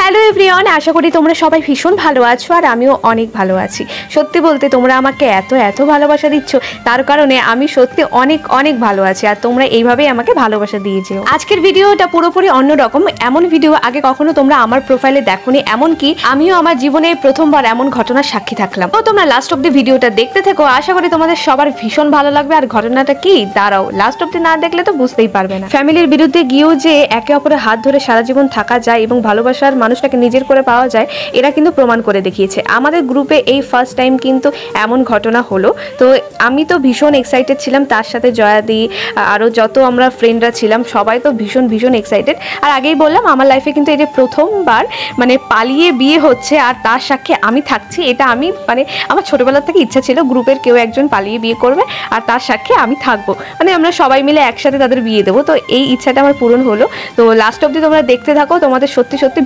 Hello everyone, আশা করি তোমরা সবাই ভীষণ ভালো আছো আর আমিও অনেক ভালো আছি। সত্যি বলতে তোমরা আমাকে এত ভালোবাসা দিচ্ছ, তার কারণে আমি সত্যি অনেক ভালো আছি আর তোমরা এইভাবেই আমাকে ভালোবাসা দিয়ে যেও। আজকের ভিডিওটা পুরোপুরি অন্যরকম। এমন ভিডিও আগে কখনো তোমরা আমার প্রোফাইলে দেখোনি, এমনকি আমিও আমার জীবনে প্রথমবার এমন ঘটনার সাক্ষী থাকলাম। তো তোমরা লাস্ট অব্দি ভিডিওটা দেখতে থেকো, আশা করি তোমাদের সবার ভীষণ ভালো লাগবে। আর ঘটনাটা কি, দাঁড়াও, লাস্ট অব্দি না দেখলে তো বুঝতেই পারবে না। ফ্যামিলির বিরুদ্ধে গিয়েও যে একে অপরের হাত ধরে সারা জীবন থাকা যায় এবং ভালোবাসার মানুষটাকে নিজের করে পাওয়া যায়, এরা কিন্তু প্রমাণ করে দেখিয়েছে। আমাদের গ্রুপে এই ফার্স্ট টাইম কিন্তু এমন ঘটনা হলো। তো আমি তো ভীষণ এক্সাইটেড ছিলাম, তার সাথে জয়াদি আরও যত আমরা ফ্রেন্ডরা ছিলাম সবাই তো ভীষণ এক্সাইটেড। আর আগেই বললাম, আমার লাইফে কিন্তু এটা প্রথমবার মানে পালিয়ে বিয়ে হচ্ছে আর তার সাক্ষী আমি থাকছি। এটা আমি মানে আমার ছোটোবেলার থেকে ইচ্ছা ছিল গ্রুপের কেউ একজন পালিয়ে বিয়ে করবে আর তার সাক্ষী আমি থাকবো, মানে আমরা সবাই মিলে একসাথে তাদের বিয়ে দেবো। তো এই ইচ্ছাটা আমার পূরণ হলো। তো লাস্ট অবধি তোমরা দেখতে থাকো, তোমাদের সত্যি